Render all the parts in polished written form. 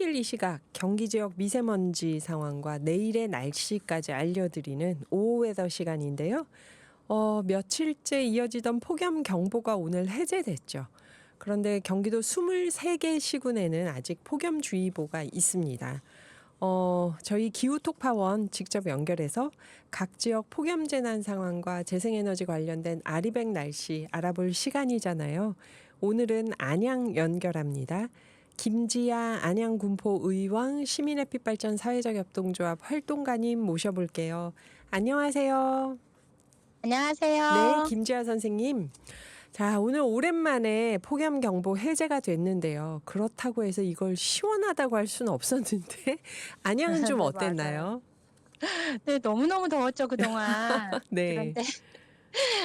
출근길 이 시각 경기 지역 미세먼지 상황과 내일의 날씨까지 알려드리는 오후웨더 시간인데요. 며칠째 이어지던 폭염 경보가 오늘 해제됐죠. 그런데 경기도 23개 시군에는 아직 폭염주의보가 있습니다. 저희 기후톡파원 직접 연결해서 각 지역 폭염 재난 상황과 재생에너지 관련된 아리백 날씨 알아볼 시간이잖아요. 오늘은 안양 연결합니다. 김지아 안양군포의왕 시민햇빛발전 사회적 협동조합 활동가님 모셔볼게요. 안녕하세요. 안녕하세요. 네, 김지아 선생님. 자, 오늘 오랜만에 폭염 경보 해제가 됐는데요. 그렇다고 해서 이걸 시원하다고 할 수는 없었는데 안양은 좀 어땠나요? 네, 너무너무 더웠죠, 그동안. 네. 그런데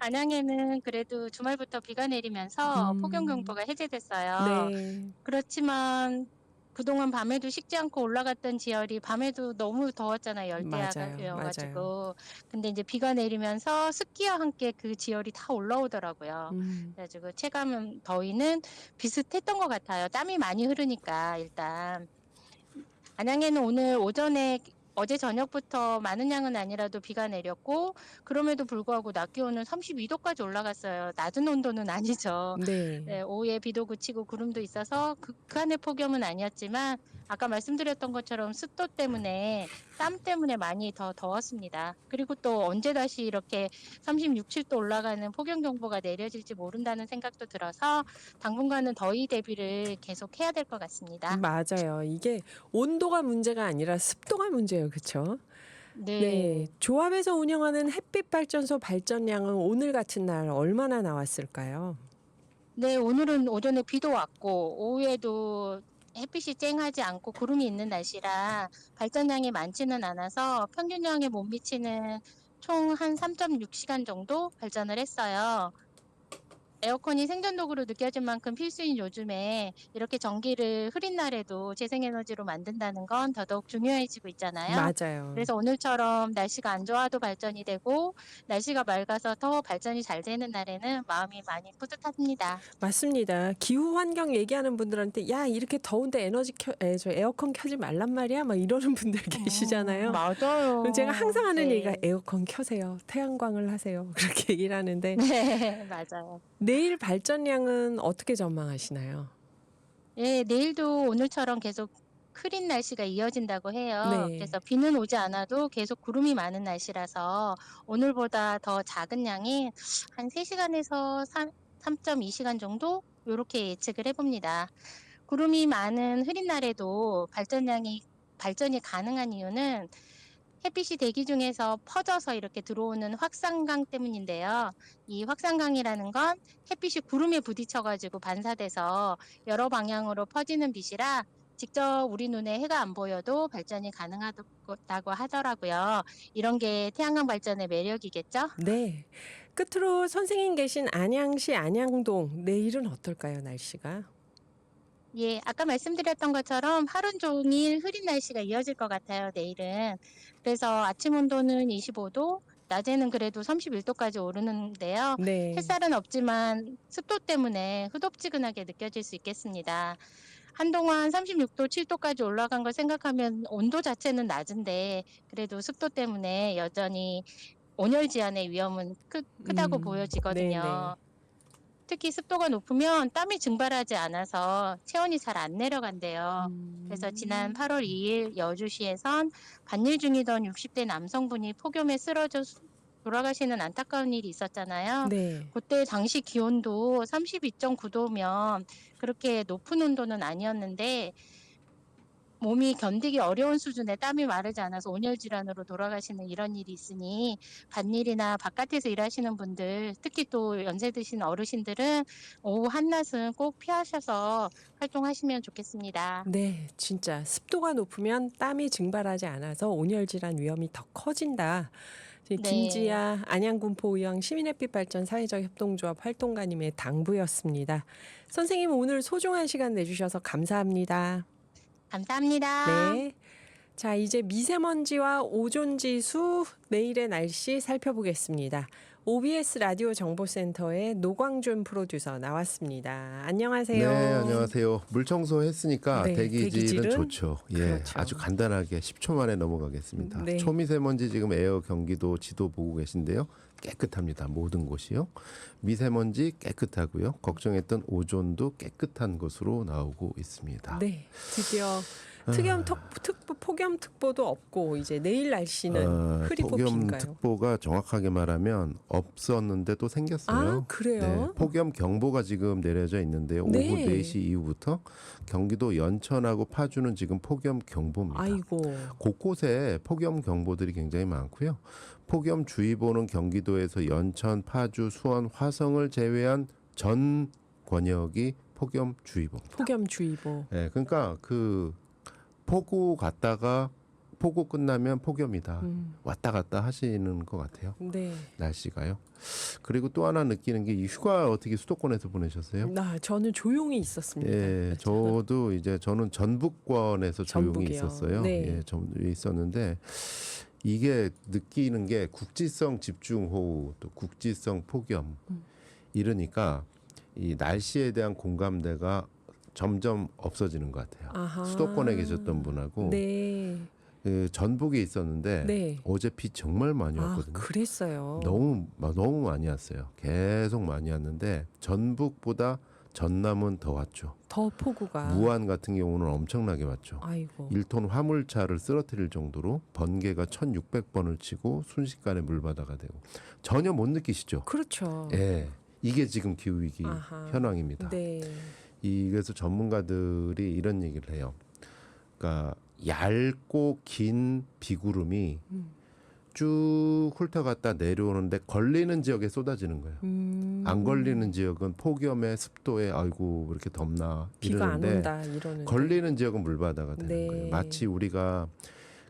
안양에는 그래도 주말부터 비가 내리면서 폭염 경보가 해제됐어요. 네. 그렇지만 그동안 밤에도 식지 않고 올라갔던 지열이 밤에도 너무 더웠잖아요. 맞아요. 열대야가여가지고. 근데 이제 비가 내리면서 습기와 함께 그 지열이 다 올라오더라고요. 그래가지고 체감 더위는 비슷했던 것 같아요. 땀이 많이 흐르니까 일단. 안양에는 오늘 오전에 어제 저녁부터 많은 양은 아니라도 비가 내렸고 그럼에도 불구하고 낮 기온은 32도까지 올라갔어요. 낮은 온도는 아니죠. 네. 네, 오후에 비도 그치고 구름도 있어서 극한의 폭염은 아니었지만 아까 말씀드렸던 것처럼 습도 때문에 땀 때문에 많이 더 더웠습니다. 그리고 또 언제 다시 이렇게 36, 7도 올라가는 폭염 경보가 내려질지 모른다는 생각도 들어서 당분간은 더위 대비를 계속 해야 될 것 같습니다. 맞아요. 이게 온도가 문제가 아니라 습도가 문제예요. 그렇죠? 네. 네. 조합에서 운영하는 햇빛발전소 발전량은 오늘 같은 날 얼마나 나왔을까요? 네, 오늘은 오전에 비도 왔고 오후에도 햇빛이 쨍하지 않고 구름이 있는 날씨라 발전량이 많지는 않아서 평균량에 못 미치는 총 한 3.6시간 정도 발전을 했어요. 에어컨이 생존도구로 느껴질 만큼 필수인 요즘에 이렇게 전기를 흐린 날에도 재생에너지로 만든다는 건 더더욱 중요해지고 있잖아요. 맞아요. 그래서 오늘처럼 날씨가 안 좋아도 발전이 되고 날씨가 맑아서 더 발전이 잘 되는 날에는 마음이 많이 뿌듯합니다. 맞습니다. 기후 환경 얘기하는 분들한테 야, 이렇게 더운데 저 에어컨 켜지 말란 말이야. 막 이러는 분들 계시잖아요. 맞아요. 그럼 제가 항상 하는 네. 얘기가 에어컨 켜세요. 태양광을 하세요. 그렇게 얘기를 하는데 네, 맞아요. 내일 발전량은 어떻게 전망하시나요? 예, 내일도 오늘처럼 계속 흐린 날씨가 이어진다고 해요. 네. 그래서 비는 오지 않아도 계속 구름이 많은 날씨라서 오늘보다 더 작은 양이 한 3시간에서 3.2시간 정도 요렇게 예측을 해봅니다. 구름이 많은 흐린 날에도 발전이 가능한 이유는 햇빛이 대기 중에서 퍼져서 이렇게 들어오는 확산광 때문인데요. 이 확산광이라는 건 햇빛이 구름에 부딪혀가지고 반사돼서 여러 방향으로 퍼지는 빛이라 직접 우리 눈에 해가 안 보여도 발전이 가능하다고 하더라고요. 이런 게 태양광 발전의 매력이겠죠? 네. 끝으로 선생님 계신 안양시 안양동 내일은 어떨까요, 날씨가? 예, 아까 말씀드렸던 것처럼 하루 종일 흐린 날씨가 이어질 것 같아요, 내일은. 그래서 아침 온도는 25도, 낮에는 그래도 31도까지 오르는데요. 네. 햇살은 없지만 습도 때문에 후덥지근하게 느껴질 수 있겠습니다. 한동안 36도, 7도까지 올라간 걸 생각하면 온도 자체는 낮은데 그래도 습도 때문에 여전히 온열 질환의 위험은 크다고 네네. 보여지거든요. 특히 습도가 높으면 땀이 증발하지 않아서 체온이 잘 안 내려간대요. 그래서 지난 8월 2일 여주시에선 반일 중이던 60대 남성분이 폭염에 쓰러져 돌아가시는 안타까운 일이 있었잖아요. 네. 그때 당시 기온도 32.9도면 그렇게 높은 온도는 아니었는데 몸이 견디기 어려운 수준의 땀이 마르지 않아서 온열 질환으로 돌아가시는 이런 일이 있으니 밭일이나 바깥에서 일하시는 분들, 특히 또 연세 드신 어르신들은 오후 한낮은 꼭 피하셔서 활동하시면 좋겠습니다. 네, 진짜 습도가 높으면 땀이 증발하지 않아서 온열 질환 위험이 더 커진다. 네, 김지아 안양군포의왕 시민햇빛발전 사회적 협동조합 활동가님의 당부였습니다. 선생님 오늘 소중한 시간 내주셔서 감사합니다. 감사합니다. 네. 자, 이제 미세먼지와 오존지수 내일의 날씨 살펴보겠습니다. OBS 라디오 정보센터의 노광준 프로듀서 나왔습니다. 안녕하세요. 네, 안녕하세요. 물 청소했으니까 네, 대기질은 대기질은? 좋죠. 예, 그렇죠. 아주 간단하게 10초 만에 넘어가겠습니다. 네. 초미세먼지 지금 에어 경기도 지도 보고 계신데요. 깨끗합니다. 모든 곳이요. 미세먼지 깨끗하고요. 걱정했던 오존도 깨끗한 것으로 나오고 있습니다. 네, 드디어 특보 폭염특보도 없고 이제 내일 날씨는 흐리 뽑힌가요? 폭염특보가 정확하게 말하면 없었는데 또 생겼어요. 아, 그래요? 네, 폭염경보가 지금 내려져 있는데요. 네. 오후 4시 이후부터 경기도 연천하고 파주는 지금 폭염경보입니다. 아이고, 곳곳에 폭염경보들이 굉장히 많고요. 폭염주의보는 경기도에서 연천, 파주, 수원, 화성을 제외한 전 권역이 폭염주의보입니다. 폭염주의보. 네, 그러니까 그 폭우 갔다가 폭우 끝나면 폭염이다. 왔다 갔다 하시는 것 같아요. 네. 날씨가요. 그리고 또 하나 느끼는 게 이 휴가 어떻게 수도권에서 보내셨어요? 저는 조용히 있었습니다. 예, 저도 이제 저는 전북권에서 조용히 전북이요. 있었어요. 네. 예, 좀 있었는데 이게 느끼는 게 국지성 집중호우 또 국지성 폭염 이러니까 이 날씨에 대한 공감대가 점점 없어지는 것 같아요. 아하. 수도권에 계셨던 분하고 네. 그 전북에 있었는데 네. 어제 비 정말 많이 아, 왔거든요. 그랬어요. 너무 많이 왔어요. 계속 많이 왔는데 전북보다 전남은 더 왔죠. 더 폭우가. 무안 같은 경우는 엄청나게 왔죠. 아이고. 1톤 화물차를 쓰러뜨릴 정도로 번개가 1,600번을 치고 순식간에 물바다가 되고 전혀 못 느끼시죠? 그렇죠. 예, 이게 지금 기후 위기 아하. 현황입니다. 네. 그래서 전문가들이 이런 얘기를 해요. 그러니까 얇고 긴 비구름이 쭉 훑어갔다 내려오는데 걸리는 지역에 쏟아지는 거예요. 안 걸리는 지역은 폭염에 습도에 아이고 이렇게 덥나 비가 안 이러는데 온다 이러는데. 걸리는 지역은 물바다가 되는 네. 거예요. 마치 우리가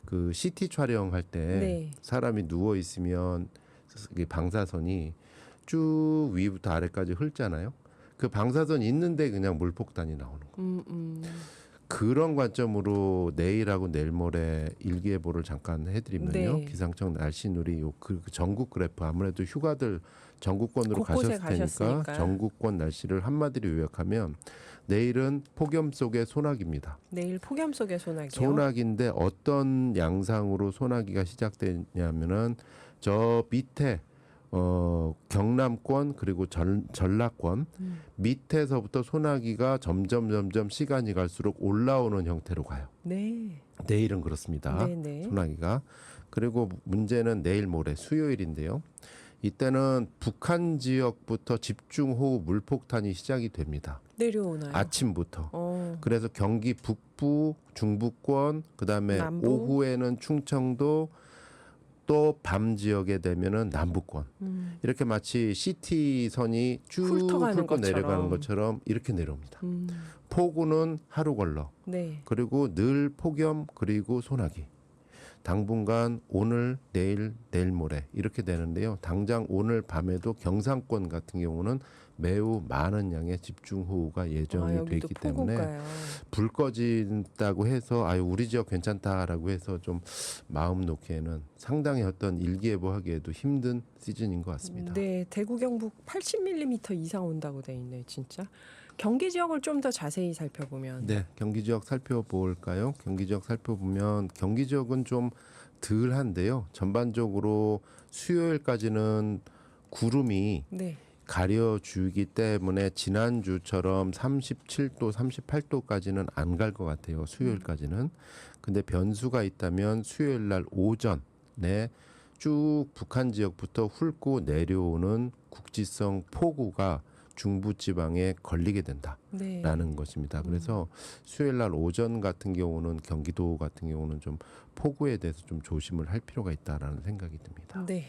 그 CT 촬영할 때 네. 사람이 누워 있으면 방사선이 쭉 위부터 아래까지 훑잖아요. 그 방사선 있는데 그냥 물폭탄이 나오는 거예요. 그런 관점으로 내일하고 내일 모레 일기예보를 잠깐 해드리면요. 네. 기상청 날씨누리 그 전국 그래프 아무래도 휴가들 전국권으로 곳곳에 가셨을 테니까 가셨으니까. 전국권 날씨를 한마디로 요약하면 내일은 폭염 속의 소나기입니다. 내일 폭염 속의 소나기요. 소나기인데 어떤 양상으로 소나기가 시작되냐면은 저 밑에 경남권 그리고 전라권 밑에서부터 소나기가 점점 시간이 갈수록 올라오는 형태로 가요. 네. 내일은 그렇습니다. 네네. 소나기가. 그리고 문제는 내일 모레 수요일인데요. 이때는 북한 지역부터 집중호우 물폭탄이 시작이 됩니다. 내려오나요? 아침부터. 어. 그래서 경기 북부, 중부권, 그다음에 남부? 오후에는 충청도 또 밤 지역에 되면은 남부권. 이렇게 마치 CT선이 쭉 훑어가는 훑고 것처럼. 내려가는 것처럼 이렇게 내려옵니다. 음. 폭우는 하루 걸러. 네. 그리고 늘 폭염 그리고 소나기. 당분간 오늘, 내일 모레 이렇게 되는데요. 당장 오늘 밤에도 경상권 같은 경우는 매우 많은 양의 집중호우가 예정이 돼 여기도 있기 때문에 폭우가요. 불 꺼진다고 해서 아유 우리 지역 괜찮다라고 해서 좀 마음 놓기에는 상당히 어떤 일기예보 하기에도 힘든 시즌인 것 같습니다. 네, 대구 경북 80mm 이상 온다고 돼 있네, 진짜. 경기 지역을 좀 더 자세히 살펴보면. 네, 경기 지역 살펴볼까요? 경기 지역 살펴보면 경기 지역은 좀 덜한데요. 전반적으로 수요일까지는 구름이 네. 가려주기 때문에 지난주처럼 37도, 38도까지는 안 갈 것 같아요. 수요일까지는. 근데 변수가 있다면 수요일 날 오전에 쭉 북한 지역부터 훑고 내려오는 국지성 폭우가 중부지방에 걸리게 된다라는 네. 것입니다. 그래서 수요일 날 오전 같은 경우는 경기도 같은 경우는 좀 폭우에 대해서 좀 조심을 할 필요가 있다라는 생각이 듭니다. 네.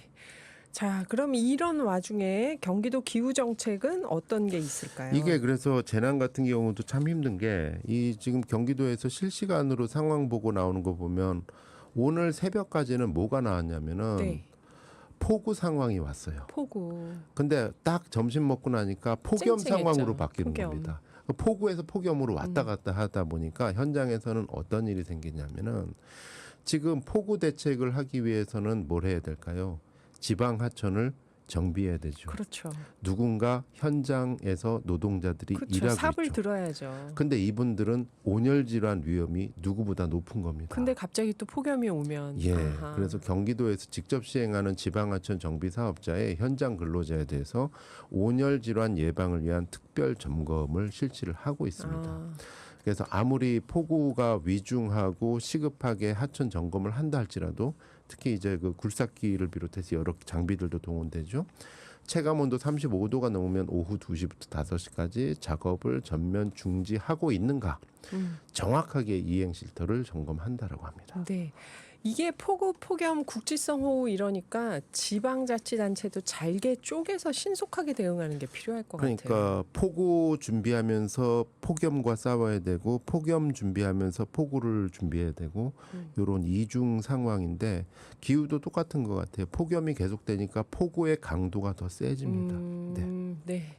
자, 그럼 이런 와중에 경기도 기후 정책은 어떤 게 있을까요? 이게 그래서 재난 같은 경우도 참 힘든 게 이 지금 경기도에서 실시간으로 상황 보고 나오는 거 보면 오늘 새벽까지는 뭐가 나왔냐면은 네. 폭우 상황이 왔어요. 폭우. 근데 딱 점심 먹고 나니까 폭염 쨍쨍했죠. 상황으로 바뀌는 폭염. 겁니다. 폭우에서 폭염으로 왔다 갔다 하다 보니까 현장에서는 어떤 일이 생기냐면은 지금 폭우 대책을 하기 위해서는 뭘 해야 될까요? 지방 하천을 정비해야 되죠. 그렇죠. 누군가 현장에서 노동자들이 그렇죠. 일하고 삽을 있죠. 들어야죠. 근데 이분들은 온열 질환 위험이 누구보다 높은 겁니다. 근데 갑자기 또 폭염이 오면 예. 아하. 그래서 경기도에서 직접 시행하는 지방하천 정비 사업자의 현장 근로자에 대해서 온열 질환 예방을 위한 특별 점검을 실시를 하고 있습니다. 아, 그래서 아무리 폭우가 위중하고 시급하게 하천 점검을 한다 할지라도 특히 이제 그 굴삭기를 비롯해서 여러 장비들도 동원되죠. 체감 온도 35도가 넘으면 오후 2시부터 5시까지 작업을 전면 중지하고 있는가 정확하게 이행 실태를 점검한다라고 합니다. 네. 이게 폭우, 폭염, 국지성 호우 이러니까 지방자치단체도 잘게 쪼개서 신속하게 대응하는 게 필요할 것 같아요. 그러니까 폭우 준비하면서 폭염과 싸워야 되고 폭염 준비하면서 폭우를 준비해야 되고 이런 이중 상황인데 기후도 똑같은 것 같아요. 폭염이 계속되니까 폭우의 강도가 더 세집니다. 네. 네.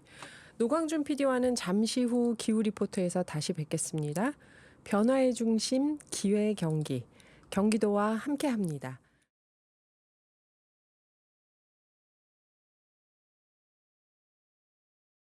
노광준 PD와는 잠시 후 기후 리포터에서 다시 뵙겠습니다. 변화의 중심 기회 경기, 경기도와 함께합니다.